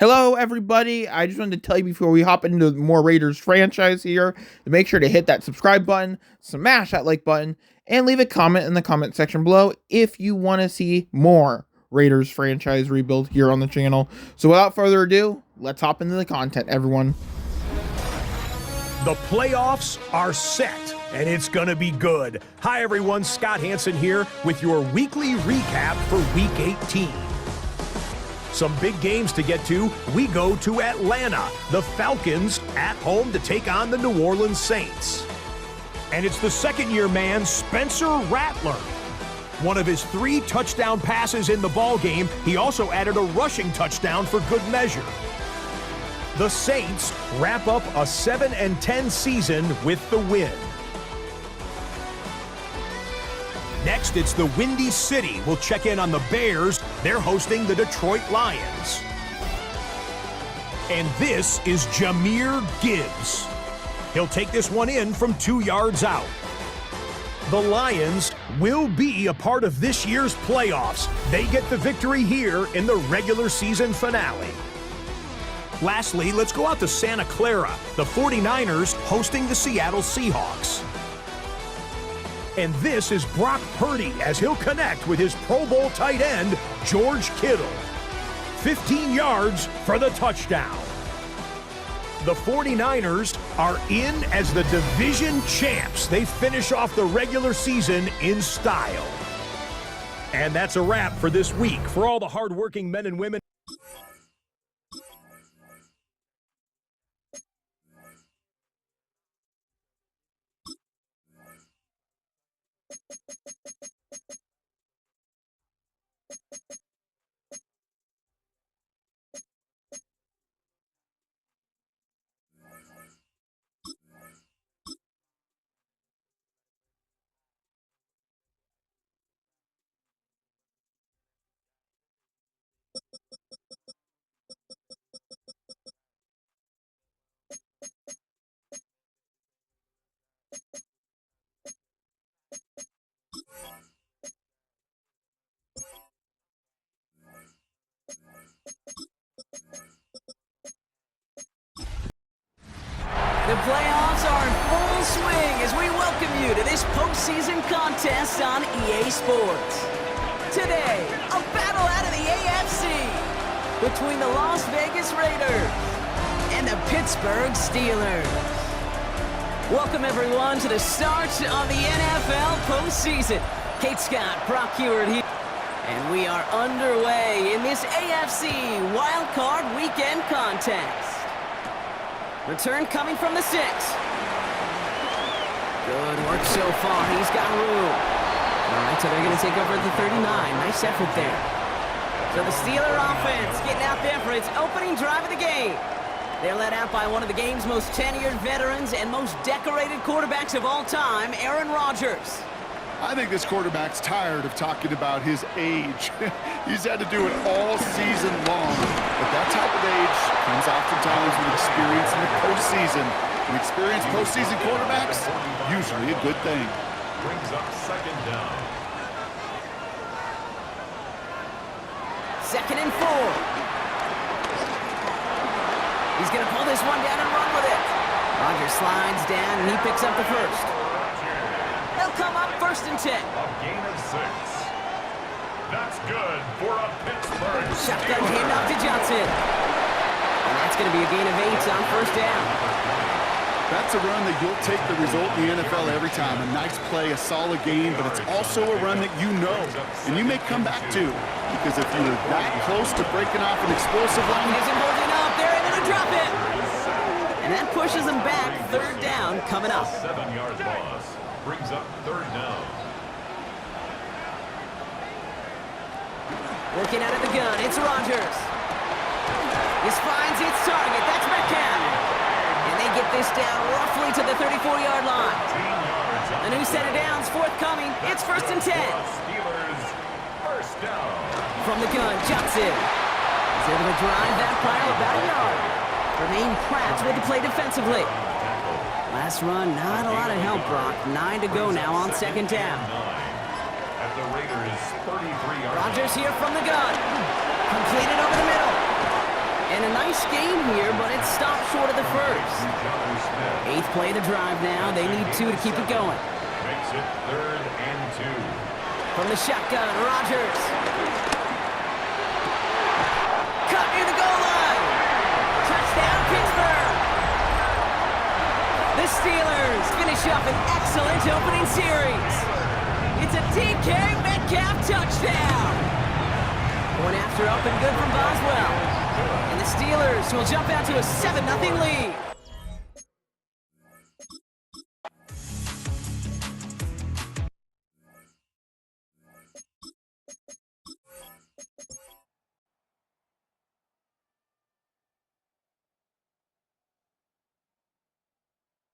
Hello, everybody. I just wanted to tell you before we hop into more Raiders franchise here to make sure to hit that subscribe button, smash that like button, and leave a comment in the comment section below if you want to see more Raiders franchise rebuild here on the channel. So without further ado, let's hop into the content, everyone. The playoffs are set, and it's going to be good. Hi, everyone. Scott Hansen here with your weekly recap for Week 18. Some big games to get to. We go to Atlanta. The Falcons at home to take on the New Orleans Saints. And it's the second-year man, Spencer Rattler. One of his 3 touchdown passes in the ballgame, he also added a rushing touchdown for good measure. The Saints wrap up a 7-10 season with the win. Next, it's the Windy City. We'll check in on the Bears. They're hosting the Detroit Lions. And this is Jahmyr Gibbs. He'll take this one in from 2 yards out. The Lions will be a part of this year's playoffs. They get the victory here in the regular season finale. Lastly, let's go out to Santa Clara. The 49ers hosting the Seattle Seahawks. And this is Brock Purdy as he'll connect with his Pro Bowl tight end, George Kittle. 15 yards for the touchdown. The 49ers are in as the division champs. They finish off the regular season in style. And that's a wrap for this week. For all the hardworking men and women. The playoffs are in full swing as we welcome you to this postseason contest on EA Sports. Today, a battle out of the AFC between the Las Vegas Raiders and the Pittsburgh Steelers. Welcome, everyone, to the start of the NFL postseason. Kate Scott, Brock Heward here. And we are underway in this AFC Wildcard Weekend contest. Return coming from the 6. Good work so far. He's got room. All right, so they're going to take over at the 39. Nice effort there. So the Steeler offense getting out there for its opening drive of the game. They're led out by one of the game's most tenured veterans and most decorated quarterbacks of all time, Aaron Rodgers. I think this quarterback's tired of talking about his age. He's had to do it all season long. But that type of age comes oftentimes with experience in the postseason. And experienced postseason quarterbacks, usually a good thing. Brings up second down. 2nd and 4. He's going to pull this one down and run with it. Rodgers slides down and he picks up the first. They'll come up 1st and 10. A gain of 6. That's good for a Pittsburgh. Shotgun handoff to Johnson. And that's going to be a gain of 8 on 1st down. That's a run that you'll take the result in the NFL every time. A nice play, a solid game, but it's also a run that you know. And you may come back to. Because if you're that close to breaking off an explosive run. Isn't holding up. They're able to drop it. And that pushes them back. 3rd down coming up. 7-yard loss. Brings up 3rd down. Working out of the gun, it's Rodgers. This finds its target, that's Metcalf. And they get this down roughly to the 34-yard line. A new set of downs forthcoming, it's 1st and 10. Steelers, 1st down. From the gun, Johnson is able to drive that pile about a yard. Jermaine Pratt with the play defensively. Last run, not a lot of help, Brock. 9 to go now on 2nd down. At the Raiders' 33-yard line. Rodgers here from the gun. Completed over the middle. And a nice game here, but it stopped short of the first. 8th play of the drive now. They need 2 to keep it going. Makes it 3rd and 2. From the shotgun, Rodgers. Cut near the goal line. Touchdown, Pittsburgh. The Steelers finish off an excellent opening series. It's a DK Metcalf touchdown. Going after up and good from Boswell. And the Steelers will jump out to a 7-0 lead.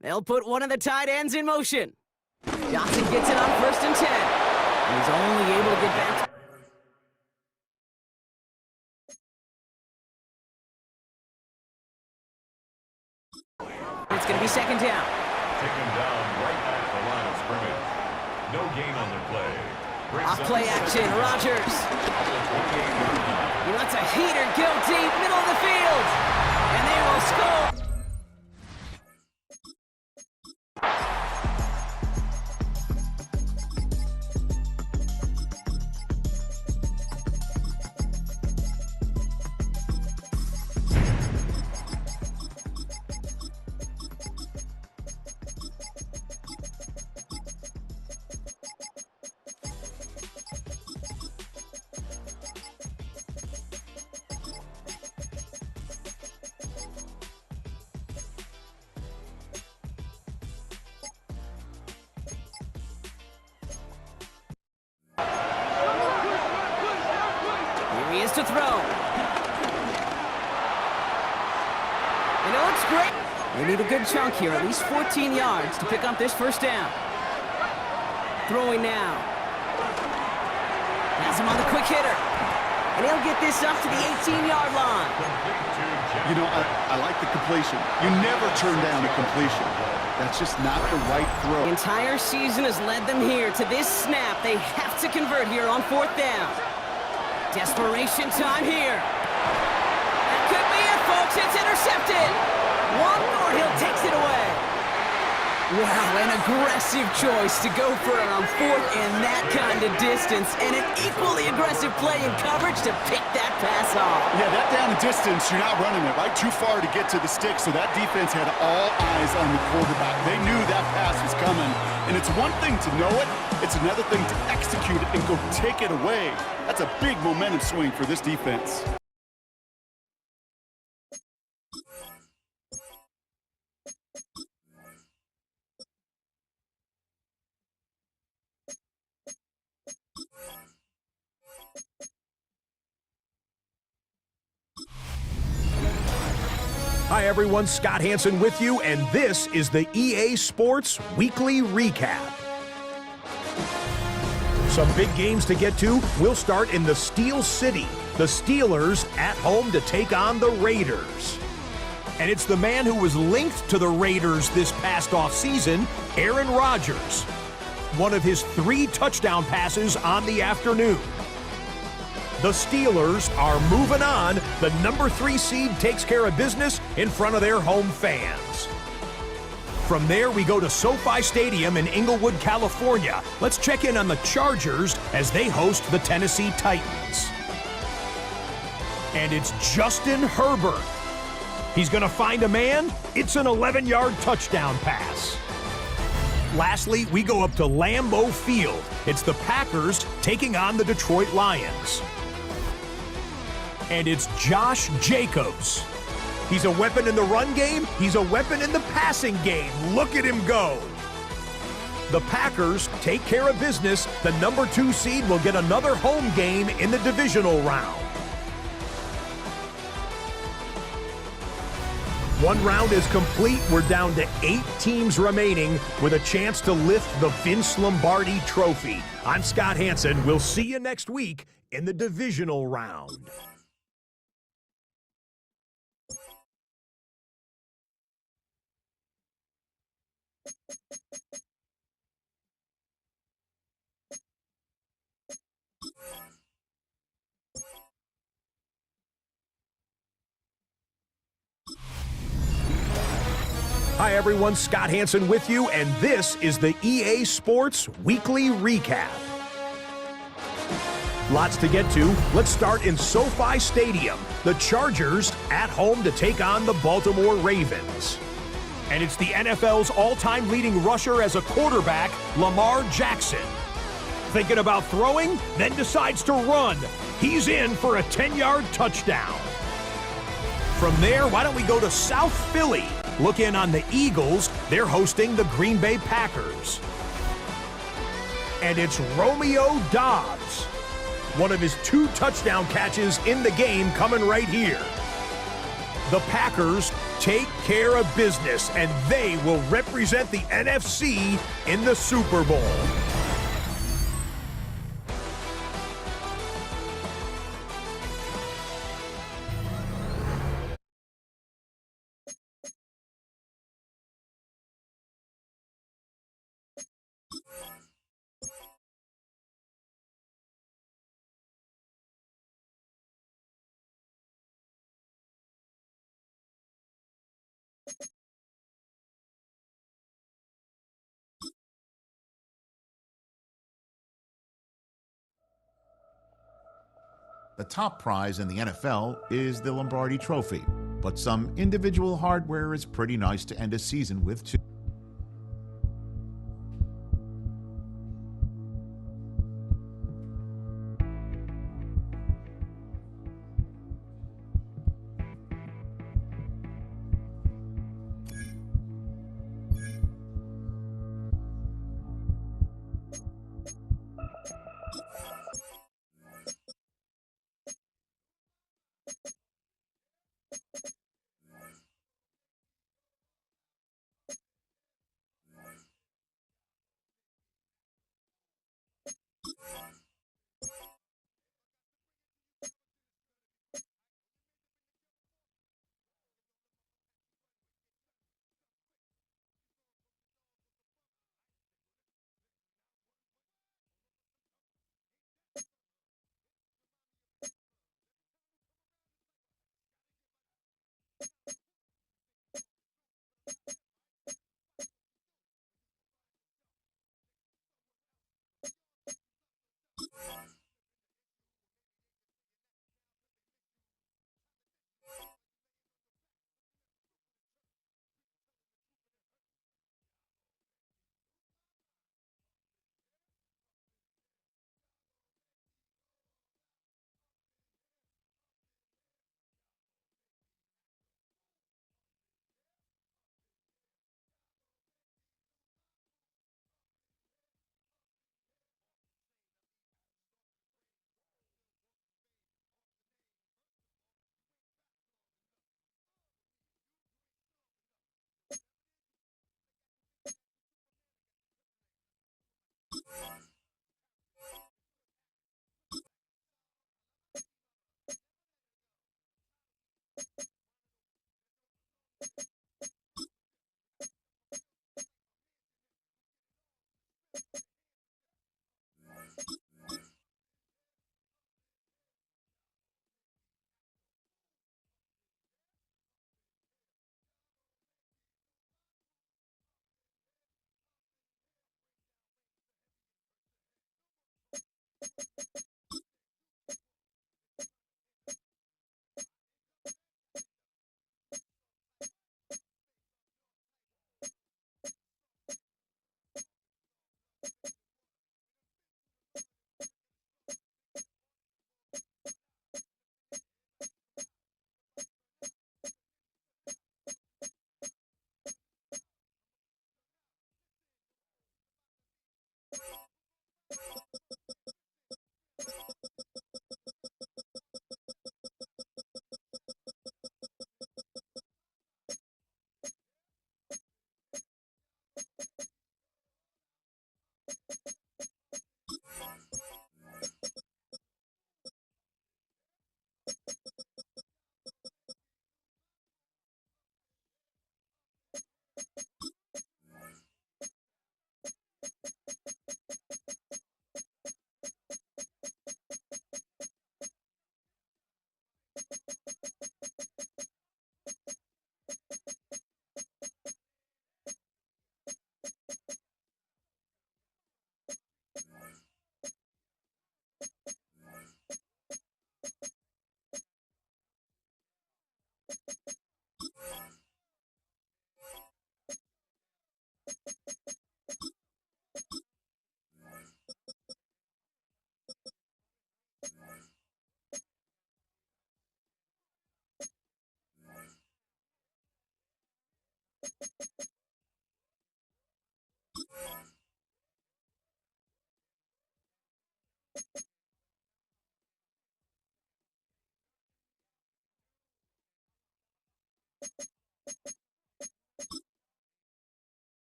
They'll put one of the tight ends in motion. Johnson gets it on 1st and 10. And he's only able to get back. It's going to be 2nd down. Taken down right at the line of scrimmage. No gain on the play. Off play action, Rodgers. He lets a heater go deep, middle of the field. And they will score. He is to throw. And it looks great. They need a good chunk here, at least 14 yards to pick up this 1st down. Throwing now. Has him on the quick hitter. And he'll get this up to the 18-yard line. You know, I like the completion. You never turn down a completion. That's just not the right throw. The entire season has led them here to this snap. They have to convert here on 4th down. Desperation time here. That could be it, folks. It's intercepted. Juan Thornhill takes it away. Wow, an aggressive choice to go for it on 4th and that kind of distance. And an equally aggressive play in coverage to pick that pass off. Yeah, that down the distance, you're not running it, right? Too far to get to the stick, so that defense had all eyes on the quarterback. They knew that pass was coming. And it's one thing to know it, it's another thing to execute it and go take it away. That's a big momentum swing for this defense. Hi everyone, Scott Hansen with you, and this is the EA Sports Weekly Recap. Some big games to get to. We'll start in the Steel City. The Steelers at home to take on the Raiders. And it's the man who was linked to the Raiders this past offseason, Aaron Rodgers. One of his 3 touchdown passes on the afternoon. The Steelers are moving on. The number 3 seed takes care of business in front of their home fans. From there, we go to SoFi Stadium in Inglewood, California. Let's check in on the Chargers as they host the Tennessee Titans. And it's Justin Herbert. He's going to find a man. It's an 11-yard touchdown pass. Lastly, we go up to Lambeau Field. It's the Packers taking on the Detroit Lions. And it's Josh Jacobs. He's a weapon in the run game. He's a weapon in the passing game. Look at him go. The Packers take care of business. The number 2 seed will get another home game in the divisional round. One round is complete. We're down to 8 teams remaining with a chance to lift the Vince Lombardi Trophy. I'm Scott Hansen. We'll see you next week in the divisional round. Hi everyone, Scott Hansen with you, and this is the EA Sports Weekly Recap. Lots to get to. Let's start in SoFi Stadium. The Chargers at home to take on the Baltimore Ravens. And it's the NFL's all-time leading rusher as a quarterback, Lamar Jackson. Thinking about throwing, then decides to run. He's in for a 10-yard touchdown. From there, why don't we go to South Philly? Look in on the Eagles. They're hosting the Green Bay Packers. And it's Romeo Doubs. One of his 2 touchdown catches in the game coming right here. The Packers take care of business, and they will represent the NFC in the Super Bowl. The top prize in the NFL is the Lombardi Trophy, but some individual hardware is pretty nice to end a season with too.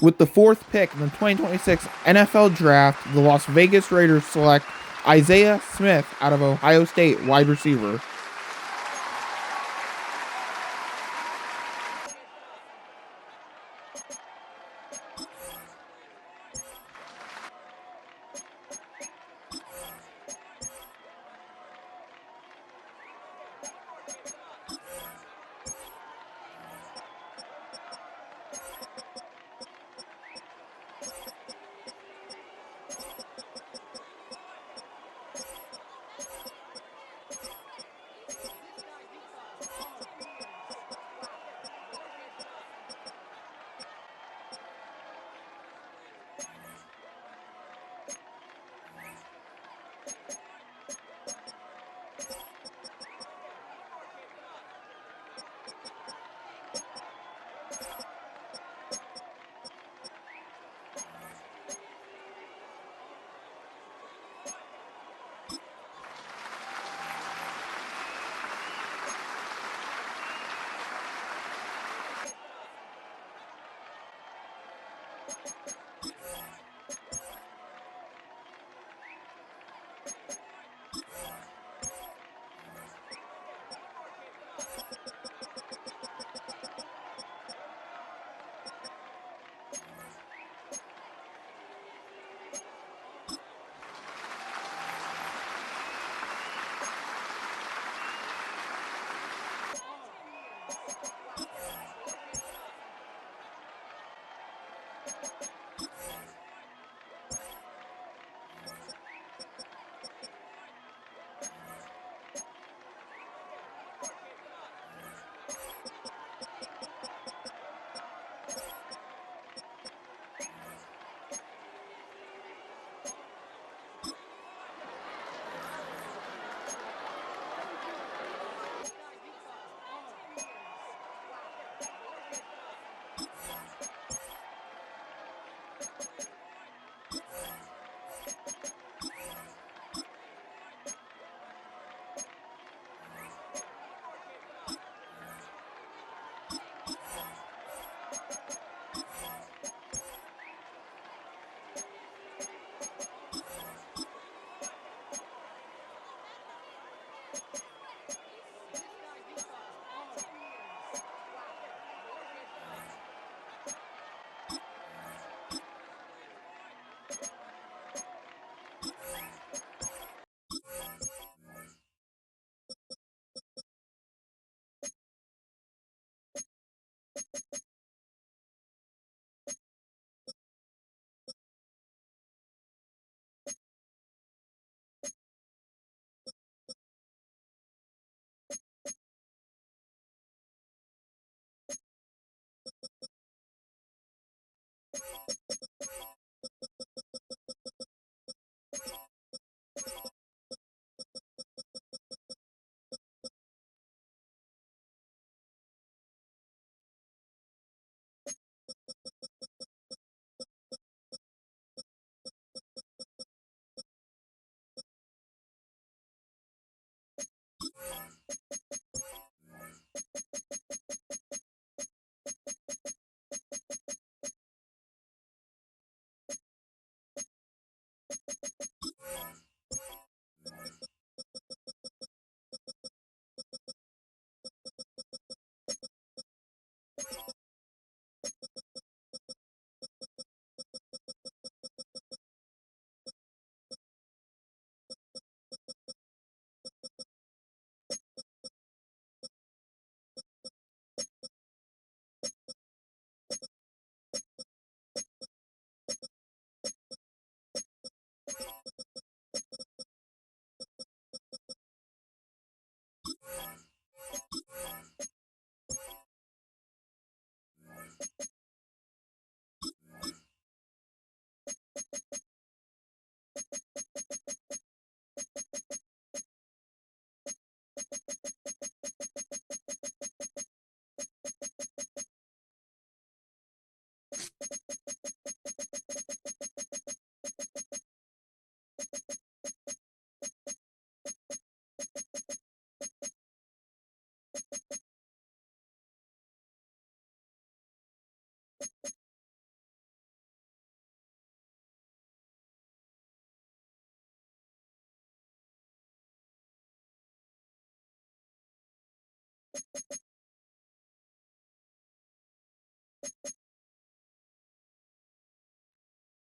With the 4th pick in the 2026 NFL Draft, the Las Vegas Raiders select Isaiah Smith out of Ohio State, wide receiver.